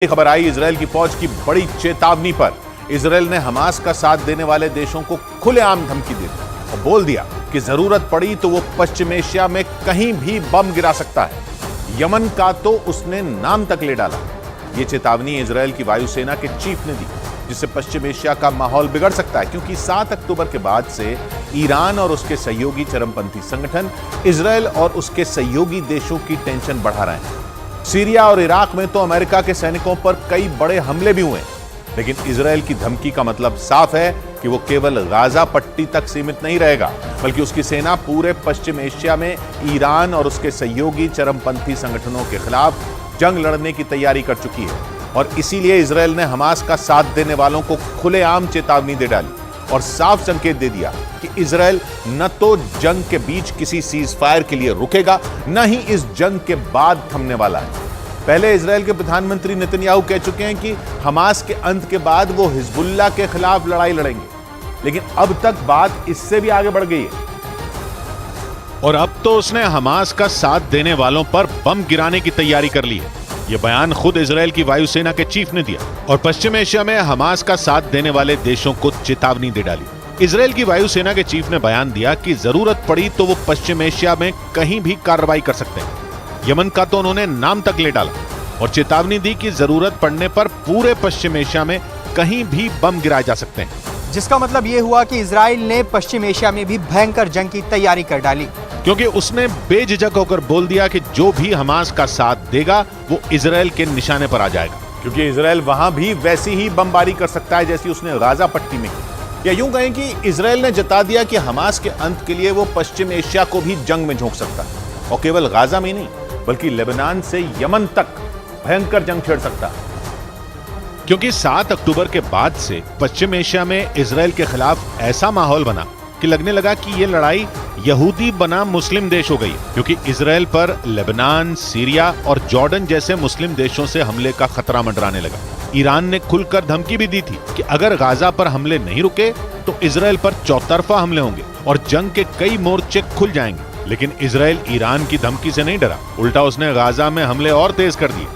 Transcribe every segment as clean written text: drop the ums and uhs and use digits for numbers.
खबर आई इजरायल की फौज की बड़ी चेतावनी पर। इजरायल ने हमास का साथ देने वाले देशों को खुलेआम धमकी दे दी और बोल दिया कि जरूरत पड़ी तो वो पश्चिम एशिया में कहीं भी बम गिरा सकता है। यमन का तो उसने नाम तक ले डाला। ये चेतावनी इजरायल की वायुसेना के चीफ ने दी, जिससे पश्चिम एशिया का माहौल बिगड़ सकता है, क्योंकि 7 अक्टूबर के बाद से ईरान और उसके सहयोगी चरमपंथी संगठन इजरायल और उसके सहयोगी देशों की टेंशन बढ़ा रहे हैं। सीरिया और इराक में तो अमेरिका के सैनिकों पर कई बड़े हमले भी हुए, लेकिन इजरायल की धमकी का मतलब साफ है कि वो केवल गाजा पट्टी तक सीमित नहीं रहेगा, बल्कि उसकी सेना पूरे पश्चिम एशिया में ईरान और उसके सहयोगी चरमपंथी संगठनों के खिलाफ जंग लड़ने की तैयारी कर चुकी है। और इसीलिए इजरायल ने हमास का साथ देने वालों को खुलेआम चेतावनी दे डाली और साफ संकेत दे दिया कि इजरायल न तो जंग के बीच किसी सीज फायर के लिए रुकेगा, न ही इस जंग के बाद थमने वाला है। पहले इजरायल के प्रधानमंत्री नेतन्याहू कह चुके हैं कि हमास के अंत के बाद वो हिजबुल्लाह के खिलाफ लड़ाई लड़ेंगे, लेकिन अब तक बात इससे भी आगे बढ़ गई है और अब तो उसने हमास का साथ देने वालों पर बम गिराने की तैयारी कर ली है। यह बयान खुद इजरायल की वायुसेना के चीफ ने दिया और पश्चिम एशिया में हमास का साथ देने वाले देशों को चेतावनी दे डाली। इजरायल की वायुसेना के चीफ ने बयान दिया कि जरूरत पड़ी तो वो पश्चिम एशिया में कहीं भी कार्रवाई कर सकते हैं। यमन का तो उन्होंने नाम तक ले डाला और चेतावनी दी कि जरूरत पड़ने पर पूरे पश्चिम एशिया में कहीं भी बम गिराए जा सकते हैं। जिसका मतलब ये हुआ कि इजराइल ने पश्चिम एशिया में भी भयंकर जंग की तैयारी कर डाली, क्योंकि उसने बेझिझक होकर बोल दिया कि जो भी हमास का साथ देगा वो इजरायल के निशाने पर आ जाएगा। क्योंकि इजरायल वहां भी वैसी ही बमबारी कर सकता है जैसी उसने गाजा पट्टी में की। या यूं कहें कि इजरायल ने जता दिया कि हमास के अंत के लिए वो पश्चिम एशिया को भी जंग में झोंक सकता है, और केवल गाजा में नहीं बल्कि लेबनान से यमन तक भयंकर जंग छेड़ सकता है। क्योंकि 7 अक्टूबर के बाद से पश्चिम एशिया में इजरायल के खिलाफ ऐसा माहौल बना कि लगने लगा कि ये लड़ाई यहूदी बनाम मुस्लिम देश हो गई, क्योंकि इजरायल पर लेबनान, सीरिया और जॉर्डन जैसे मुस्लिम देशों से हमले का खतरा मंडराने लगा। ईरान ने खुलकर धमकी भी दी थी कि अगर गाजा पर हमले नहीं रुके तो इजरायल पर चौतरफा हमले होंगे और जंग के कई मोर्चे खुल जाएंगे। लेकिन इजरायल ईरान की धमकी से नहीं डरा, उल्टा उसने गाजा में हमले और तेज कर दिए।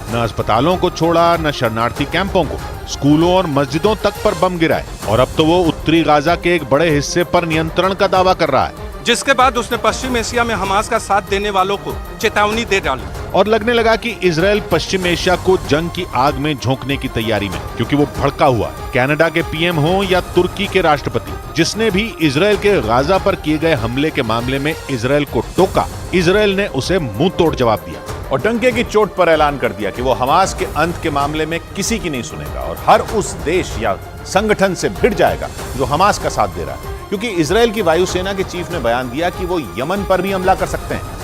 न अस्पतालों को छोड़ा, न शरणार्थी कैंपों को, स्कूलों और मस्जिदों तक पर बम गिराए और अब तो वो उत्तरी गाजा के एक बड़े हिस्से पर नियंत्रण का दावा कर रहा है। जिसके बाद उसने पश्चिम एशिया में हमास का साथ देने वालों को चेतावनी दे डाली और लगने लगा कि इजरायल पश्चिम एशिया को जंग की आग में झोंकने की तैयारी में, क्योंकि वो भड़का हुआ कनाडा के पीएम हो या तुर्की के राष्ट्रपति, जिसने भी इजरायल के गाजा पर किए गए हमले के मामले में इजरायल को टोका, इजरायल ने उसे मुंह तोड़ जवाब दिया और डंके की चोट पर ऐलान कर दिया कि वो हमास के अंत के मामले में किसी की नहीं सुनेगा और हर उस देश या संगठन से भिड़ जाएगा जो हमास का साथ दे रहा है। क्योंकि इजरायल की वायुसेना के चीफ ने बयान दिया कि वो यमन पर भी हमला कर सकते हैं,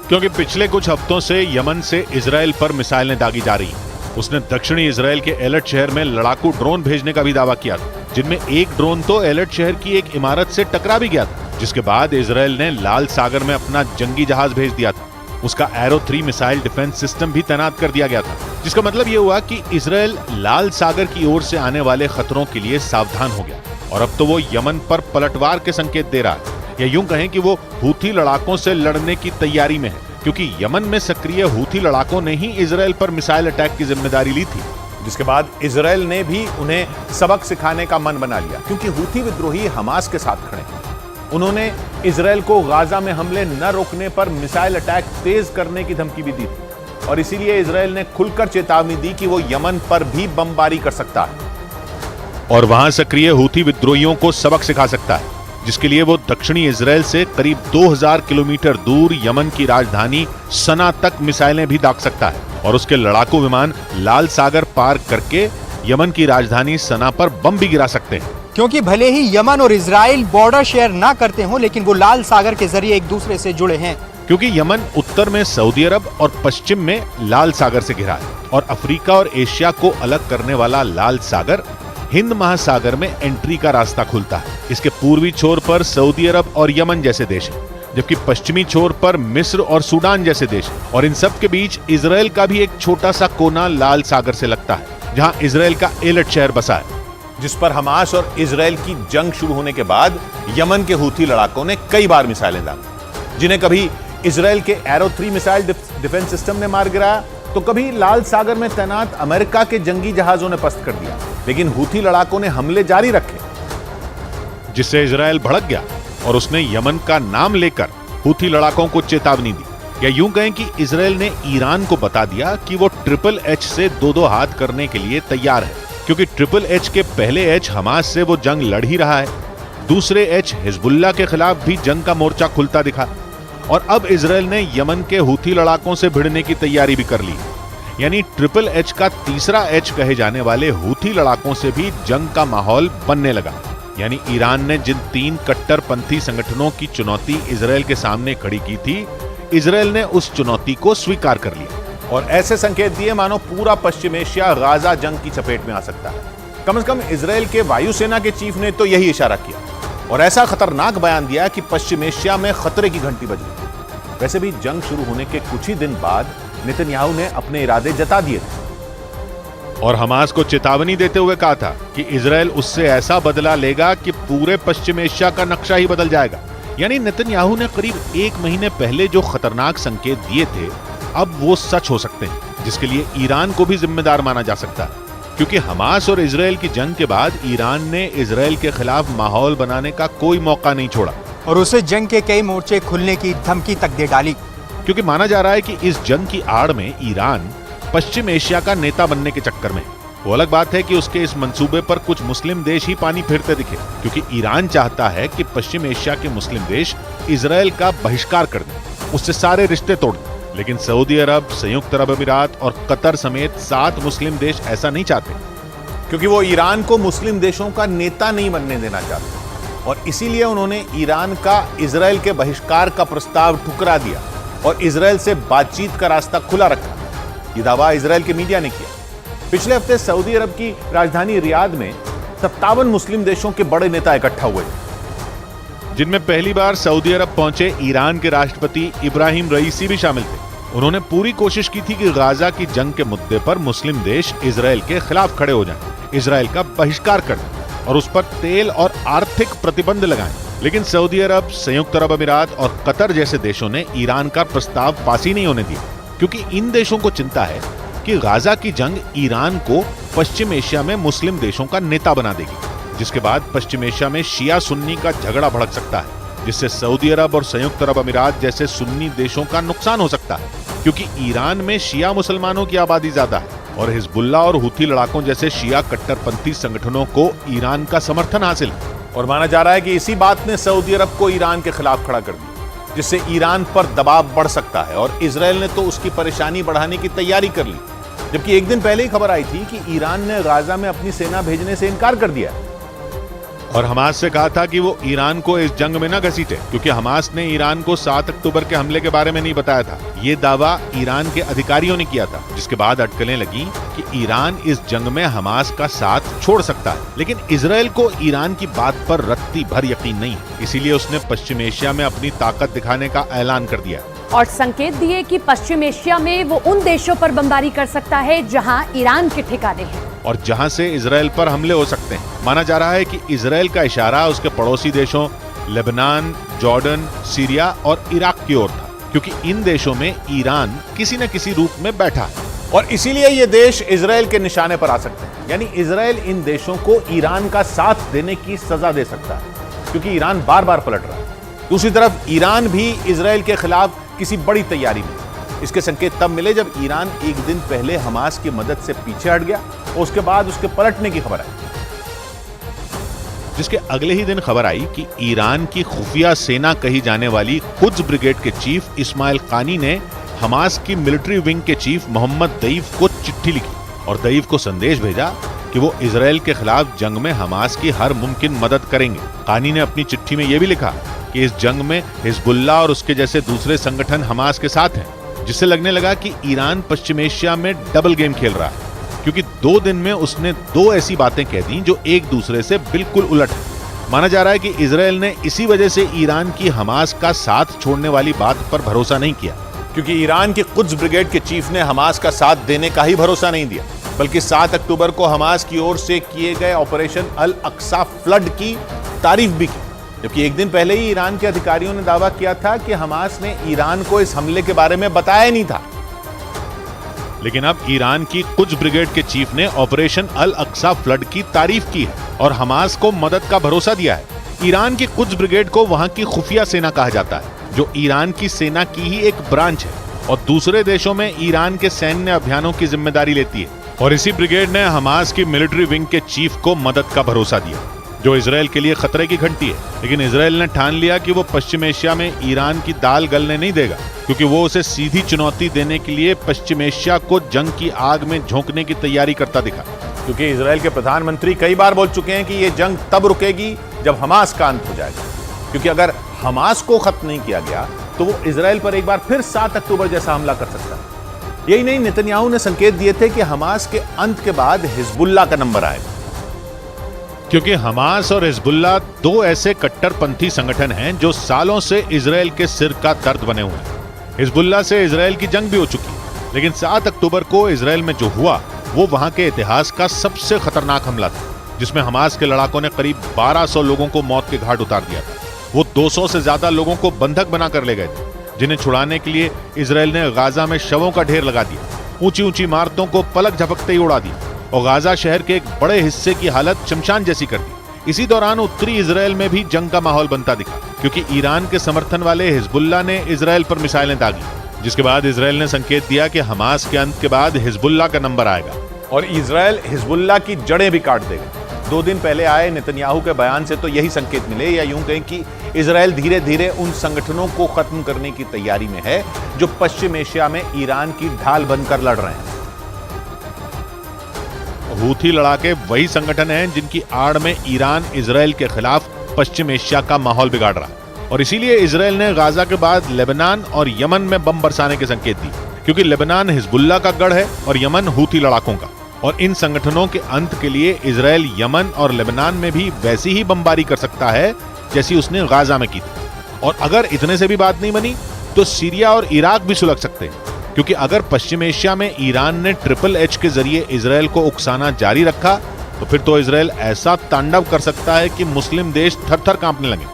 क्योंकि पिछले कुछ हफ्तों से यमन से इजरायल पर मिसाइलें दागी जा रही हैं। उसने दक्षिणी इजरायल के एलर्ट शहर में लड़ाकू ड्रोन भेजने का भी दावा किया था, जिनमें एक ड्रोन तो एलर्ट शहर की एक इमारत से टकरा भी गया था, जिसके बाद इजरायल ने लाल सागर में अपना जंगी जहाज भेज दिया था। उसका एरो 3 मिसाइल डिफेंस सिस्टम भी तैनात कर दिया गया था, जिसका मतलब यह हुआ कि इजरायल लाल सागर की ओर से आने वाले खतरों के लिए सावधान हो गया और अब तो वो यमन पर पलटवार के संकेत दे रहा है। या यूं कहें कि वो हूथी लड़ाकों से लड़ने की तैयारी में है, क्योंकि यमन में सक्रिय हूथी लड़ाकों ने ही इजरायल पर मिसाइल अटैक की जिम्मेदारी ली थी, जिसके बाद इजरायल ने भी उन्हें सबक सिखाने का मन बना लिया। क्योंकि हूथी विद्रोही हमास के साथ खड़े हैं। उन्होंने इजरायल को गाजा में हमले न रोकने पर मिसाइल अटैक तेज करने की धमकी भी दी थी और इसीलिए इजरायल ने खुलकर चेतावनी दी कि वो यमन पर भी बमबारी कर सकता है और वहां सक्रिय हूथी विद्रोहियों को सबक सिखा सकता है, जिसके लिए वो दक्षिणी इजरायल से करीब 2000 किलोमीटर दूर यमन की राजधानी सना तक मिसाइलें भी दाग सकता है और उसके लड़ाकू विमान लाल सागर पार करके यमन की राजधानी सना पर बम भी गिरा सकते हैं। क्योंकि भले ही यमन और इजराइल बॉर्डर शेयर ना करते हों, लेकिन वो लाल सागर के जरिए एक दूसरे से जुड़े हैं। क्योंकि यमन उत्तर में सऊदी अरब और पश्चिम में लाल सागर से घिरा है और अफ्रीका और एशिया को अलग करने वाला लाल सागर हिंद महासागर में एंट्री का रास्ता खुलता है। इसके पूर्वी छोर पर सऊदी अरब और यमन जैसे देश हैं, जबकि पश्चिमी छोर पर मिस्र और सूडान जैसे देश हैं और इन सब के बीच इजरायल का भी एक छोटा सा कोना लाल सागर से लगता है, जहां इजरायल का एलर्ट शहर बसा है, जिस पर हमास और इजरायल की जंग शुरू होने के बाद यमन के हूथी लड़ाकों ने कई बार मिसाइलें दागी, जिन्हें कभी इजराइल के एरो 3 मिसाइल डिफेंस सिस्टम ने मार गिराया, तो कभी लाल सागर में तैनात अमेरिका के जंगी जहाजों ने पस्त कर दिया। लेकिन हूथी लड़ाकों ने हमले जारी रखे, जिससे इजराइल भड़क गया और उसने यमन का नाम लेकर हूथी लड़ाकों को चेतावनी दी। या यूं कहें कि इजराइल ने ईरान को बता दिया कि वो ट्रिपल एच से दो हाथ करने के लिए तैयार है, क्योंकि ट्रिपल एच के पहले एच हमास से वो जंग लड़ ही रहा है, दूसरे एच हिजबुल्लाह के खिलाफ भी जंग का मोर्चा खुलता दिखा, और अब इजराइल ने यमन के हूथी लड़ाकों से भिड़ने की तैयारी भी कर ली। यानी ट्रिपल एच का तीसरा एच कहे जाने वाले हूथी लड़ाकों से भी जंग का माहौल बनने लगा। यानी ईरान ने जिन 3 कट्टरपंथी संगठनों की चुनौती इजराइल के सामने खड़ी की थी, इजराइल ने उस चुनौती को स्वीकार कर लिया और ऐसे संकेत दिए मानो पूरा पश्चिम एशिया गाजा जंग की चपेट में आ सकता है। कम से कम इजराइल के वायुसेना के चीफ ने तो यही इशारा किया और ऐसा खतरनाक बयान दिया कि पश्चिम एशिया में खतरे की घंटी बज गई। वैसे भी जंग शुरू होने के कुछ ही दिन बाद नेतन्याहू ने अपने इरादे जता दिए थे और हमास को चेतावनी देते हुए कहा था कि इजराइल उससे ऐसा बदला लेगा कि पूरे पश्चिम एशिया का नक्शा ही बदल जाएगा। यानी नेतन्याहू ने करीब 1 महीने पहले जो खतरनाक संकेत दिए थे, अब वो सच हो सकते हैं, जिसके लिए ईरान को भी जिम्मेदार माना जा सकता है, क्योंकि हमास और इजराइल की जंग के बाद ईरान ने इजराइल के खिलाफ माहौल बनाने का कोई मौका नहीं छोड़ा और उसे जंग के कई मोर्चे खुलने की धमकी तक दे डाली, क्योंकि माना जा रहा है कि इस जंग की आड़ में ईरान पश्चिम एशिया का नेता बनने के चक्कर में। वो अलग बात है कि उसके इस मंसूबे पर कुछ मुस्लिम देश ही पानी फेरते दिखे, क्योंकि ईरान चाहता है कि पश्चिम एशिया के मुस्लिम देश इजराइल का बहिष्कार कर दें, उससे सारे रिश्ते तोड़ दें। लेकिन सऊदी अरब, संयुक्त अरब अमीरात और कतर समेत 7 मुस्लिम देश ऐसा नहीं चाहते, क्योंकि वो ईरान को मुस्लिम देशों का नेता नहीं बनने देना चाहते और इसीलिए उन्होंने ईरान का इजराइल के बहिष्कार का प्रस्ताव ठुकरा दिया और इजराइल से बातचीत का रास्ता खुला रखा। ये दावा इजराइल के मीडिया ने किया। पिछले हफ्ते सऊदी अरब की राजधानी रियाद में 57 मुस्लिम देशों के बड़े नेता इकट्ठा हुए, जिनमें पहली बार सऊदी अरब पहुंचे ईरान के राष्ट्रपति इब्राहिम रईसी भी शामिल थे। उन्होंने पूरी कोशिश की थी कि गाजा की जंग के मुद्दे पर मुस्लिम देश इजराइल के खिलाफ खड़े हो जाएं, इजराइल का बहिष्कार कर दें और उस पर तेल और आर्थिक प्रतिबंध लगाएं। लेकिन सऊदी अरब, संयुक्त अरब अमीरात और कतर जैसे देशों ने ईरान का प्रस्ताव पास ही नहीं होने दिया, क्योंकि इन देशों को चिंता है कि गाजा की जंग ईरान को पश्चिम एशिया में मुस्लिम देशों का नेता बना देगी, जिसके बाद पश्चिम एशिया में शिया सुन्नी का झगड़ा भड़क सकता है, जिससे सऊदी अरब और संयुक्त अरब अमीरात जैसे सुन्नी देशों का नुकसान हो सकता है, क्योंकि ईरान में शिया मुसलमानों की आबादी ज्यादा है और हिजबुल्लाह और हूथी लड़ाकों जैसे शिया कट्टरपंथी संगठनों को ईरान का समर्थन हासिल है। और माना जा रहा है कि इसी बात ने सऊदी अरब को ईरान के खिलाफ खड़ा कर दिया, जिससे ईरान पर दबाव बढ़ सकता है और इजराइल ने तो उसकी परेशानी बढ़ाने की तैयारी कर ली, जबकि एक दिन पहले ही खबर आई थी कि ईरान ने गाजा में अपनी सेना भेजने से इनकार कर दिया है और हमास से कहा था कि वो ईरान को इस जंग में न घसीटे, क्योंकि हमास ने ईरान को 7 अक्टूबर के हमले के बारे में नहीं बताया था। ये दावा ईरान के अधिकारियों ने किया था, जिसके बाद अटकलें लगी कि ईरान इस जंग में हमास का साथ छोड़ सकता है। लेकिन इजराइल को ईरान की बात पर रत्ती भर यकीन नहीं, इसीलिए उसने पश्चिम एशिया में अपनी ताकत दिखाने का ऐलान कर दिया और संकेत दिए कि पश्चिम एशिया में वो उन देशों पर बमबारी कर सकता है जहां ईरान के ठिकाने हैं और जहां से इजराइल पर हमले हो सकते हैं। माना जा रहा है कि इजराइल का इशारा उसके पड़ोसी देशों लेबनान, जॉर्डन, सीरिया और इराक की ओर था, क्योंकि इन देशों में ईरान किसी न किसी रूप में बैठा है और इसीलिए ये देश इजराइल के निशाने पर आ सकते हैं। यानी इजराइल इन देशों को ईरान का साथ देने की सजा दे सकता है, क्योंकि ईरान बार बार पलट रहा है। दूसरी तरफ ईरान भी इजराइल के खिलाफ किसी बड़ी तैयारी में। इसके संकेत तब मिले जब ईरान एक दिन पहले हमास की मदद से पीछे हट गया और उसके बाद उसके पलटने की खबर आई, जिसके अगले ही दिन खबर आई कि ईरान की खुफिया सेना कही जाने वाली कुद्स ब्रिगेड के चीफ इस्माइल कानी ने हमास की मिलिट्री विंग के चीफ मोहम्मद दईफ को चिट्ठी लिखी और दईफ को संदेश भेजा कि वो इजराइल के खिलाफ जंग में हमास की हर मुमकिन मदद करेंगे। कानी ने अपनी चिट्ठी में यह भी लिखा कि इस जंग में हिजबुल्लाह और उसके जैसे दूसरे संगठन हमास के साथ हैं, जिससे लगने लगा कि ईरान पश्चिम एशिया में डबल गेम खेल रहा है, क्योंकि 2 दिन में उसने 2 ऐसी बातें कह दी जो एक दूसरे से बिल्कुल उलट है। माना जा रहा है कि इजराइल ने इसी वजह से ईरान की हमास का साथ छोड़ने वाली बात पर भरोसा नहीं किया, क्योंकि ईरान के कुद्स ब्रिगेड के चीफ ने हमास का साथ देने का ही भरोसा नहीं दिया, बल्कि 7 अक्टूबर को हमास की ओर से किए गए ऑपरेशन अल अक्सा फ्लड की तारीफ भी की। जबकि एक दिन पहले ही ईरान के अधिकारियों ने दावा किया था कि हमास ने ईरान को इस हमले के बारे में बताया नहीं था। लेकिन अब ईरान की कुछ ब्रिगेड के चीफ ने ऑपरेशन अल अक्सा फ्लड की तारीफ की है और हमास को मदद का भरोसा दिया है। ईरान की कुछ ब्रिगेड को वहां की खुफिया सेना कहा जाता है, जो ईरान की सेना की ही एक ब्रांच है और दूसरे देशों में ईरान के सैन्य अभियानों की जिम्मेदारी लेती है। और इसी ब्रिगेड ने हमास की मिलिट्री विंग के चीफ को मदद का भरोसा दिया, जो इजरायल के लिए खतरे की घंटी है। लेकिन इजरायल ने ठान लिया कि वो पश्चिम एशिया में ईरान की दाल गलने नहीं देगा, क्योंकि वो उसे सीधी चुनौती देने के लिए पश्चिम एशिया को जंग की आग में झोंकने की तैयारी करता दिखा। क्योंकि इजरायल के प्रधानमंत्री कई बार बोल चुके हैं कि यह जंग तब रुकेगी जब हमास का अंत हो जाएगा, क्योंकि अगर हमास को खत्म नहीं किया गया तो वो इजरायल पर एक बार फिर 7 अक्टूबर जैसा हमला कर सकता है। यही नहीं, नेतन्याहू ने संकेत दिए थे कि हमास के अंत के बाद हिजबुल्लाह का नंबर आएगा, क्योंकि हमास और हिजबुल्लाह दो ऐसे कट्टरपंथी संगठन हैं जो सालों से इजरायल के सिर का दर्द बने हुए हैं। हिजबुल्लाह से इजरायल की जंग भी हो चुकी है, लेकिन 7 अक्टूबर को इजरायल में जो हुआ वो वहां के इतिहास का सबसे खतरनाक हमला था, जिसमें हमास के लड़ाकों ने करीब 1200 लोगों को मौत के घाट उतार दिया था। वो 200 से ज्यादा लोगों को बंधक बनाकर ले गए थे, जिन्हें छुड़ाने के लिए इजरायल ने गाजा में शवों का ढेर लगा दिया, ऊंची ऊंची इमारतों को पलक झपकते ही उड़ा दिया और गाजा शहर के एक बड़े हिस्से की हालत शमशान जैसी कर दी। इसी दौरान उत्तरी इजरायल में भी जंग का माहौल बनता दिखा, क्योंकि ईरान के समर्थन वाले हिजबुल्लाह ने इजरायल पर मिसाइलें दागी, जिसके बाद इजरायल ने संकेत दिया कि हमास के अंत के बाद हिजबुल्लाह का नंबर आएगा और इजरायल हिजबुल्लाह की जड़ें भी काट देगा। 2 दिन पहले आए नेतन्याहू के बयान से तो यही संकेत मिले, या यूं कहें कि इजरायल धीरे धीरे उन संगठनों को खत्म करने की तैयारी में है जो पश्चिम एशिया में ईरान की ढाल बनकर लड़ रहे हैं। हूथी लड़ाके वही संगठन हैं जिनकी आड़ में ईरान इजरायल के खिलाफ पश्चिम एशिया का माहौल बिगाड़ रहा है, और इसीलिए इजरायल ने गाजा के बाद लेबनान और यमन में बम बरसाने के संकेत दिए, क्योंकि लेबनान हिजबुल्लाह का गढ़ है और यमन हूथी लड़ाकों का। और इन संगठनों के अंत के लिए इजरायल यमन और लेबनान में भी वैसी ही बमबारी कर सकता है जैसी उसने गाजा में की थी। और अगर इतने से भी बात नहीं बनी तो सीरिया और इराक भी सुलग सकते हैं, क्योंकि अगर पश्चिम एशिया में ईरान ने HHH के जरिए इजरायल को उकसाना जारी रखा तो फिर तो इजरायल ऐसा तांडव कर सकता है कि मुस्लिम देश थर थर कांपने लगे।